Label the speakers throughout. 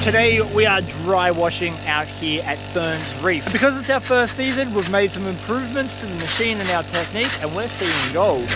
Speaker 1: Today we are dry washing out here at Burns Reef. And because it's our first season, we've made some improvements to the machine and our technique, and we're seeing gold.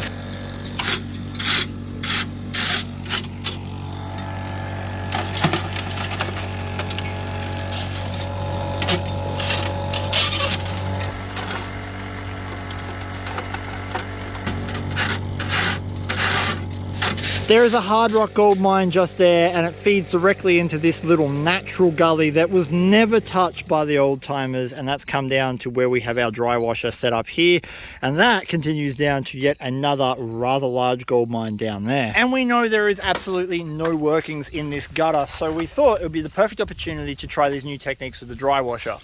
Speaker 1: There is a hard rock gold mine just there, and it feeds directly into this little natural gully that was never touched by the old timers, and that's come down to where we have our dry washer set up here, and that continues down to yet another rather large gold mine down there. And we know there is absolutely no workings in this gutter, so we thought it would be the perfect opportunity to try these new techniques with the dry washer.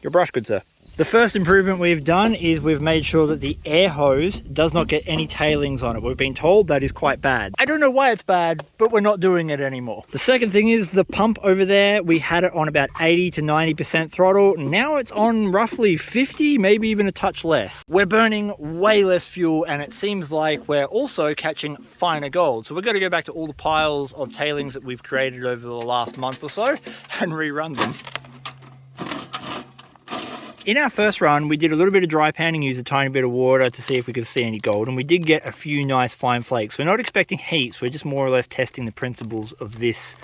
Speaker 1: Your brush, good sir. The first improvement we've done is we've made sure that the air hose does not get any tailings on it. We've been told that is quite bad. I don't know why it's bad, but we're not doing it anymore. The second thing is the pump over there. We had it on about 80 to 90% throttle. Now it's on roughly 50, maybe even a touch less. We're burning way less fuel, and it seems like we're also catching finer gold. So we're going to go back to all the piles of tailings that we've created over the last month or so and rerun them. In our first run, we did a little bit of dry panning, used a tiny bit of water to see if we could see any gold, and we did get a few nice fine flakes. We're not expecting heaps, we're just more or less testing the principles of this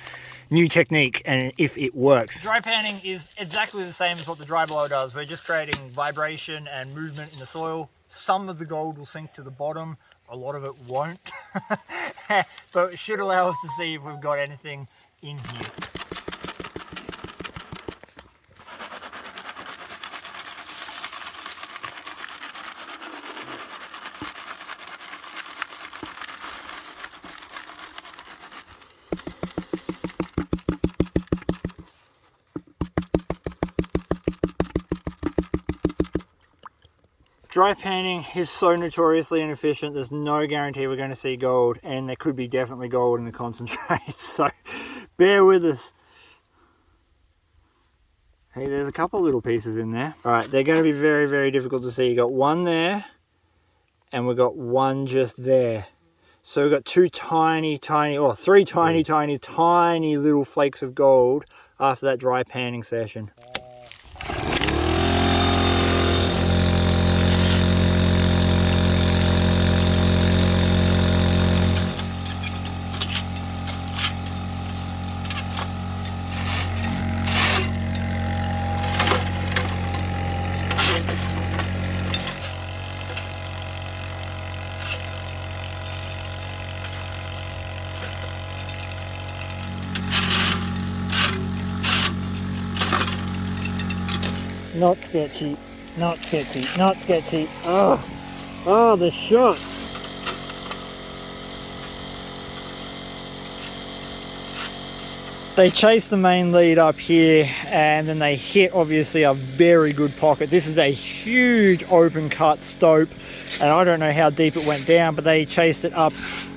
Speaker 1: new technique and if it works. Dry panning is exactly the same as what the dry blower does. We're just creating vibration and movement in the soil. Some of the gold will sink to the bottom, a lot of it won't, but it should allow us to see if we've got anything in here. Dry panning is so notoriously inefficient. There's no guarantee we're going to see gold, and there could be definitely gold in the concentrate, so bear with us. Hey, there's a couple little pieces in there. All right, they're going to be very, very difficult to see. You got one there, and we've got one just there. So we've got three tiny little flakes of gold after that dry panning session. Not sketchy, not sketchy, not sketchy. Oh, the shot. They chase the main lead up here, and then they hit obviously a very good pocket. This is a huge open cut stope, and I don't know how deep it went down, but they chased it up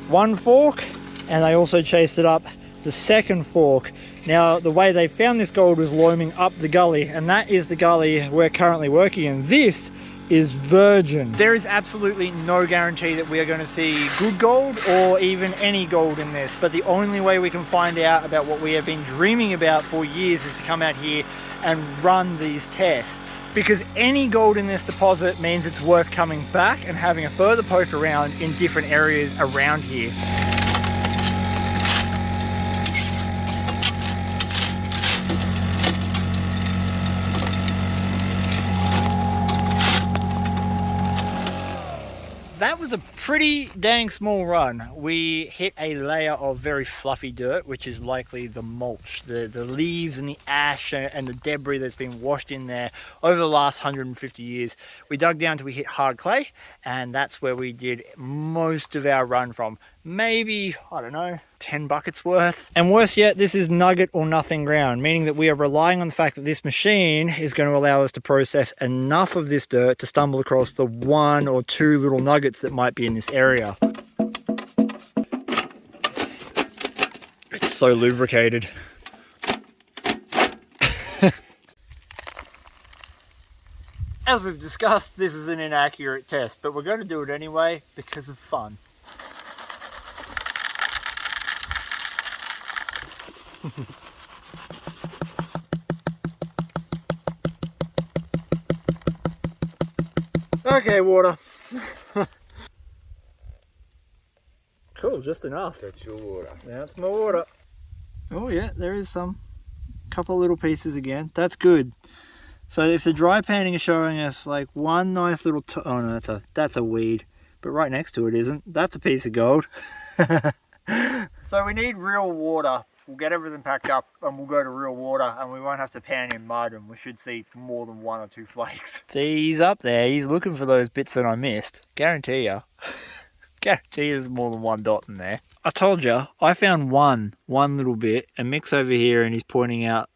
Speaker 1: one fork, and they also chased it up the second fork. Now, the way they found this gold was loaming up the gully, and that is the gully we're currently working in. This is virgin. There is absolutely no guarantee that we are going to see good gold or even any gold in this, but the only way we can find out about what we have been dreaming about for years is to come out here and run these tests, because any gold in this deposit means it's worth coming back and having a further poke around in different areas around here. That was a pretty dang small run. We hit a layer of very fluffy dirt, which is likely the mulch, the leaves and the ash and the debris that's been washed in there over the last 150 years. We dug down till we hit hard clay, and that's where we did most of our run from. Maybe, I don't know, 10 buckets worth. And worse yet, this is nugget or nothing ground, meaning that we are relying on the fact that this machine is going to allow us to process enough of this dirt to stumble across the 1 or 2 little nuggets that might be in this area. It's so lubricated. As we've discussed, this is an inaccurate test, but we're going to do it anyway because of fun. Okay, water. Cool, just enough.
Speaker 2: That's your water.
Speaker 1: That's my water. Oh yeah, there is some. Couple little pieces again. That's good. So if the dry panning is showing us like one nice little, oh no, that's a weed, but right next to it isn't. That's a piece of gold. So we need real water. We'll get everything packed up and we'll go to real water and we won't have to pan in mud and we should see more than 1 or 2 flakes. See, he's up there. He's looking for those bits that I missed. Guarantee you. Guarantee there's more than 1 dot in there. I told you, I found one little bit, and Mick's over here and he's pointing out,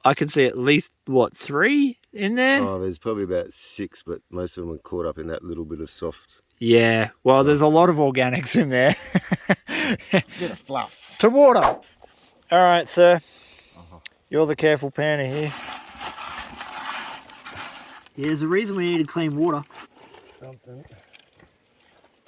Speaker 1: I could see at least, what, 3 in there?
Speaker 2: Oh, there's probably about 6, but most of them are caught up in that little bit of soft.
Speaker 1: Yeah, well, there's a lot of organics in there.
Speaker 2: Bit of fluff.
Speaker 1: To water. All right, sir. You're the careful panner here. Yeah, there's a reason we needed clean water.
Speaker 2: Something.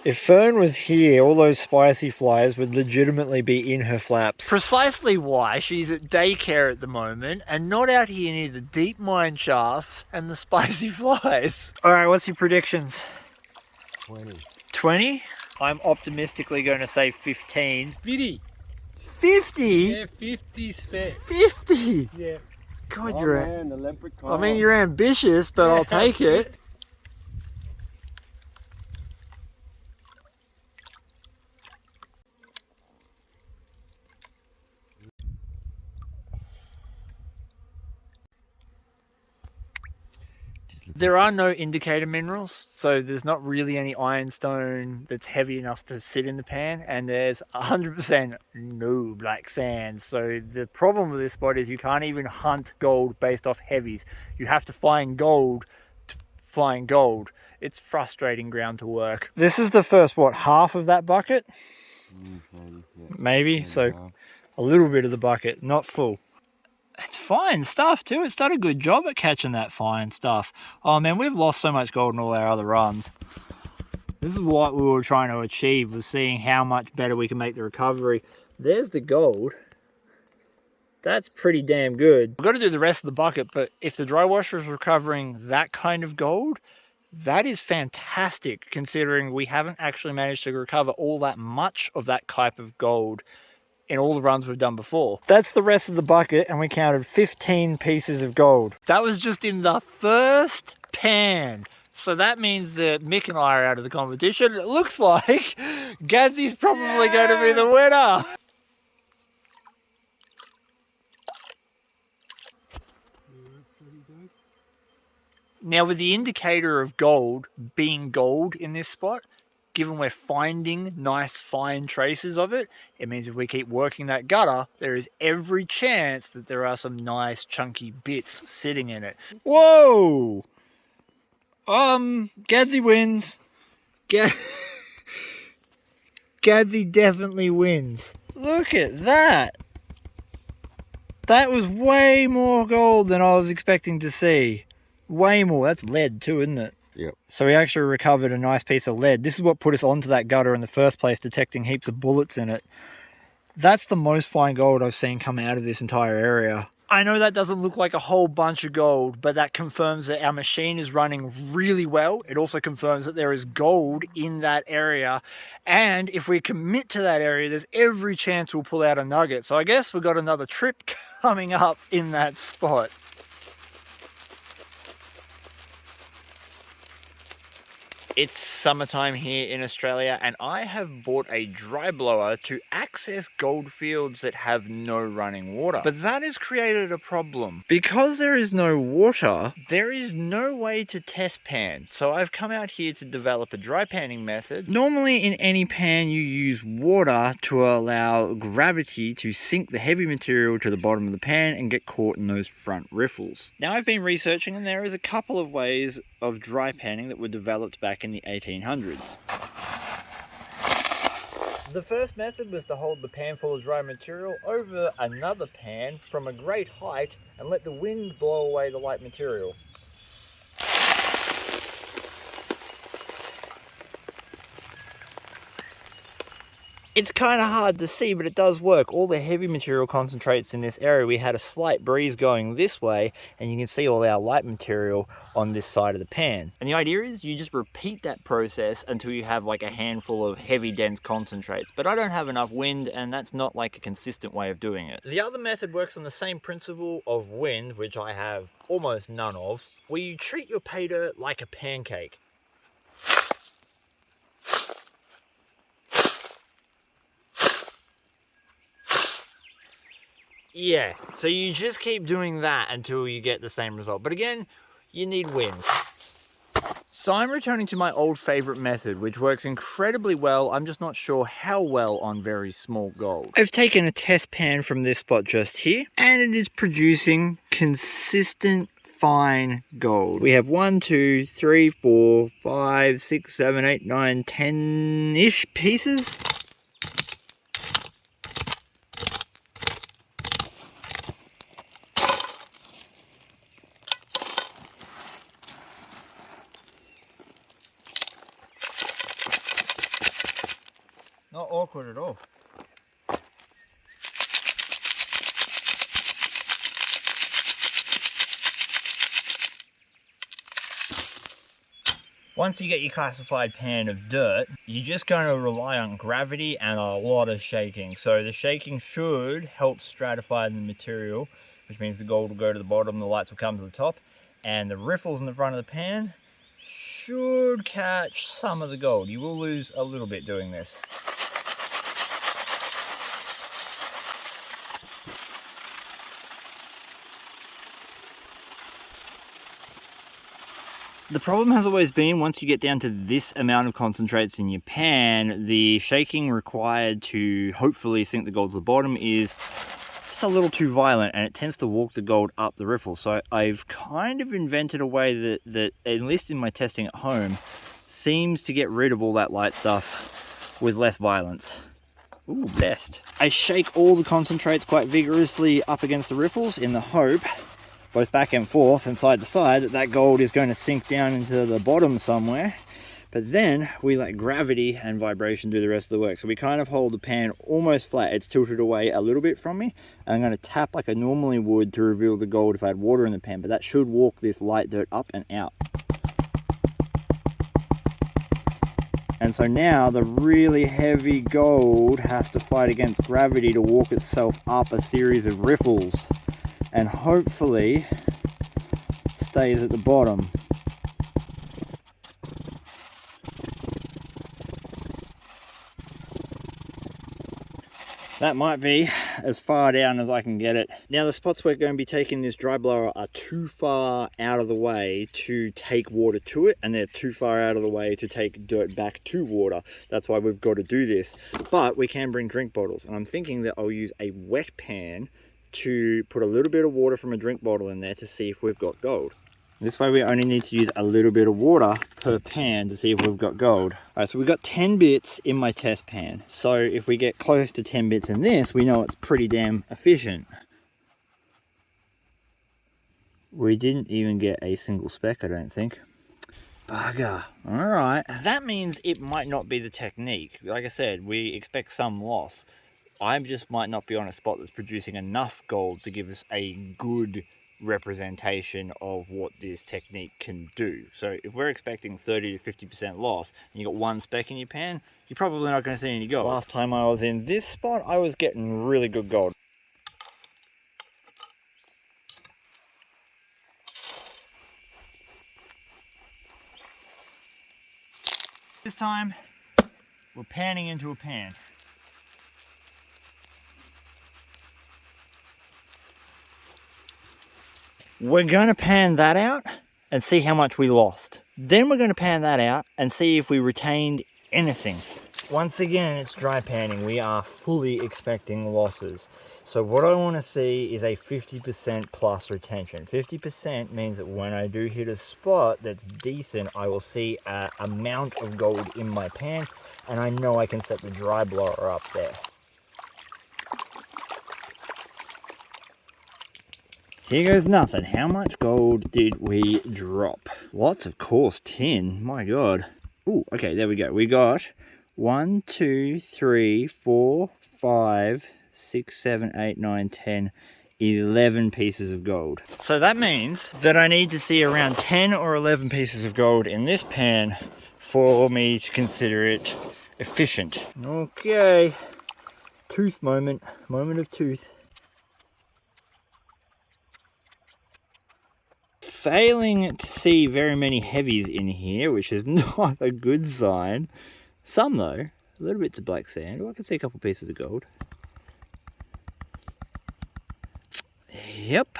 Speaker 1: If Fern was here, all those spicy flies would legitimately be in her flaps. Precisely why she's at daycare at the moment and not out here near the deep mine shafts and the spicy flies. All right, what's your predictions?
Speaker 2: 20.
Speaker 1: 20? I'm optimistically going to say 15.
Speaker 3: 50.
Speaker 1: 50?
Speaker 3: Yeah, 50 spare.
Speaker 1: 50?
Speaker 3: Yeah.
Speaker 1: God,
Speaker 2: Oh,
Speaker 1: you're...
Speaker 2: man, the leprechaun.
Speaker 1: I mean, you're ambitious, but I'll take it. There are no indicator minerals, so there's not really any ironstone that's heavy enough to sit in the pan, and there's 100% no black sand. So the problem with this spot is you can't even hunt gold based off heavies. You have to find gold to find gold. It's frustrating ground to work. This is the first, what, half of that bucket? Maybe, so a little bit of the bucket, not full. It's fine stuff too. It's done a good job at catching that fine stuff. Oh man, we've lost so much gold in all our other runs. This is what we were trying to achieve, was seeing how much better we can make the recovery. There's the gold. That's pretty damn good. We've got to do the rest of the bucket, but if the dry washer is recovering that kind of gold, that is fantastic considering we haven't actually managed to recover all that much of that type of gold in all the runs we've done before. That's the rest of the bucket, and we counted 15 pieces of gold. That was just in the first pan. So that means that Mick and I are out of the competition. It looks like Gazzy's probably going to be the winner. Now, with the indicator of gold being gold in this spot, given we're finding nice fine traces of it, it means if we keep working that gutter, there is every chance that there are some nice chunky bits sitting in it. Whoa! Gadsy wins. Gadsy definitely wins. Look at that. That was way more gold than I was expecting to see. Way more. That's lead too, isn't it?
Speaker 2: Yep.
Speaker 1: So we actually recovered a nice piece of lead. This is what put us onto that gutter in the first place, detecting heaps of bullets in it. That's the most fine gold I've seen come out of this entire area. I know that doesn't look like a whole bunch of gold, but that confirms that our machine is running really well. It also confirms that there is gold in that area. And if we commit to that area, there's every chance we'll pull out a nugget. So I guess we've got another trip coming up in that spot. It's summertime here in Australia and I have bought a dry blower to access gold fields that have no running water. But that has created a problem. Because there is no water, there is no way to test pan. So I've come out here to develop a dry panning method. Normally in any pan you use water to allow gravity to sink the heavy material to the bottom of the pan and get caught in those front riffles. Now I've been researching and there is a couple of ways of dry panning that were developed back in the 1800s. The first method was to hold the pan full of dry material over another pan from a great height and let the wind blow away the light material. It's kind of hard to see, but it does work. All the heavy material concentrates in this area. We had a slight breeze going this way, and you can see all our light material on this side of the pan. And the idea is you just repeat that process until you have like a handful of heavy, dense concentrates. But I don't have enough wind, and that's not like a consistent way of doing it. The other method works on the same principle of wind, which I have almost none of, where you treat your pay dirt like a pancake. Yeah, so you just keep doing that until you get the same result. But again, you need wind. So I'm returning to my old favorite method, which works incredibly well. I'm just not sure how well on very small gold. I've taken a test pan from this spot just here, and it is producing consistent fine gold. We have 1, 2, 3, 4, 5, 6, 7, 8, 9, 10-ish pieces. Not awkward at all. Once you get your classified pan of dirt, you're just going to rely on gravity and a lot of shaking. So the shaking should help stratify the material, which means the gold will go to the bottom, the lights will come to the top, and the riffles in the front of the pan should catch some of the gold. You will lose a little bit doing this. The problem has always been, once you get down to this amount of concentrates in your pan, the shaking required to hopefully sink the gold to the bottom is just a little too violent, and it tends to walk the gold up the riffle. So I've kind of invented a way that at least in my testing at home, seems to get rid of all that light stuff with less violence. Ooh, best. I shake all the concentrates quite vigorously up against the riffles in the hope, both back and forth and side to side, that gold is going to sink down into the bottom somewhere. But then we let gravity and vibration do the rest of the work. So we kind of hold the pan almost flat. It's tilted away a little bit from me. And I'm going to tap like I normally would to reveal the gold if I had water in the pan, but that should walk this light dirt up and out. And so now the really heavy gold has to fight against gravity to walk itself up a series of riffles, and hopefully stays at the bottom. That might be as far down as I can get it. Now the spots we're going to be taking this dry blower are too far out of the way to take water to it, and they're too far out of the way to take dirt back to water. That's why we've got to do this. But we can bring drink bottles, and I'm thinking that I'll use a wet pan to put a little bit of water from a drink bottle in there to see if we've got gold. This way we only need to use a little bit of water per pan to see if we've got gold. Alright, so we've got 10 bits in my test pan. So if we get close to 10 bits in this, we know it's pretty damn efficient. We didn't even get a single speck, I don't think. Bugger. Alright, that means it might not be the technique. Like I said, we expect some loss. I just might not be on a spot that's producing enough gold to give us a good representation of what this technique can do. So if we're expecting 30 to 50% loss and you got one speck in your pan, you're probably not going to see any gold. Last time I was in this spot, I was getting really good gold. This time, we're panning into a pan. We're going to pan that out and see how much we lost. Then we're going to pan that out and see if we retained anything. Once again, it's dry panning. We are fully expecting losses. So what I want to see is a 50% plus retention. 50% means that when I do hit a spot that's decent, I will see an amount of gold in my pan, and I know I can set the dry blower up there. Here goes nothing. How much gold did we drop? Lots of coarse tin. My God. Ooh, okay, there we go. We got 1, 2, 3, 4, 5, 6, 7, 8, 9, 10, 11 pieces of gold. So that means that I need to see around 10 or 11 pieces of gold in this pan for me to consider it efficient. Okay, tooth moment of tooth. Failing to see very many heavies in here, which is not a good sign. Some though, little bits of black sand. Oh, I can see a couple pieces of gold. Yep.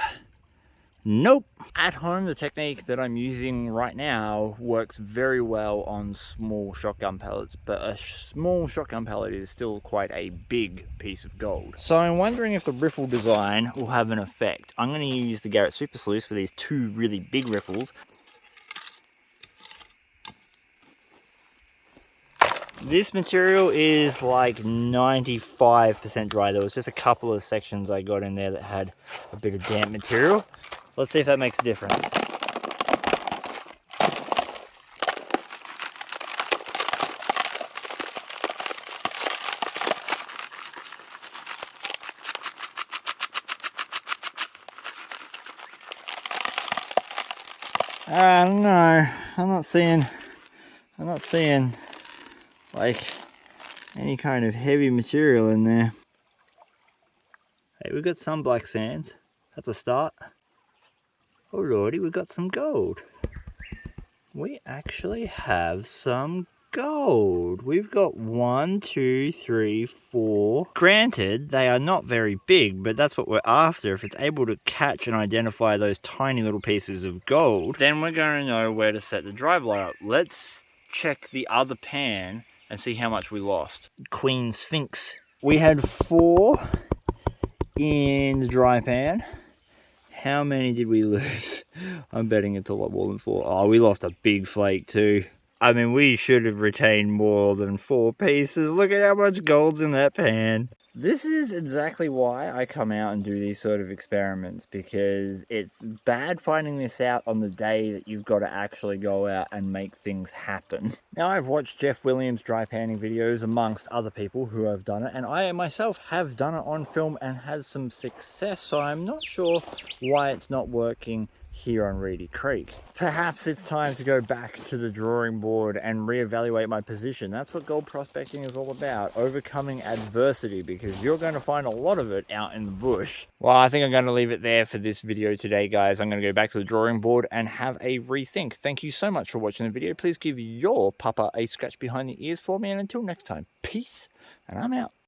Speaker 1: Nope. At home, the technique that I'm using right now works very well on small shotgun pellets, but a small shotgun pellet is still quite a big piece of gold. So I'm wondering if the riffle design will have an effect. I'm going to use the Garrett Super Sleuths for these two really big riffles. This material is like 95% dry. There was just a couple of sections I got in there that had a bit of damp material. Let's see if that makes a difference. I don't know. I'm not seeing like any kind of heavy material in there. Hey, we've got some black sands. That's a start. Alrighty, we've got some gold. We actually have some gold. We've got 1, 2, 3, 4. Granted, they are not very big, but that's what we're after. If it's able to catch and identify those tiny little pieces of gold, then we're going to know where to set the dry blood up. Let's check the other pan and see how much we lost. Queen Sphinx. We had 4 in the dry pan. How many did we lose? I'm betting it's a lot more than 4. Oh, we lost a big flake too. I mean, we should have retained more than 4 pieces. Look at how much gold's in that pan. This is exactly why I come out and do these sort of experiments, because it's bad finding this out on the day that you've got to actually go out and make things happen. Now, I've watched Jeff Williams' dry panning videos amongst other people who have done it, and I myself have done it on film and had some success, so I'm not sure why it's not working here on Reedy Creek. Perhaps it's time to go back to the drawing board and reevaluate my position. That's what gold prospecting is all about, overcoming adversity, because you're going to find a lot of it out in the bush. Well, I think I'm going to leave it there for this video today, guys. I'm going to go back to the drawing board and have a rethink. Thank you so much for watching the video. Please give your papa a scratch behind the ears for me, and until next time, peace, and I'm out.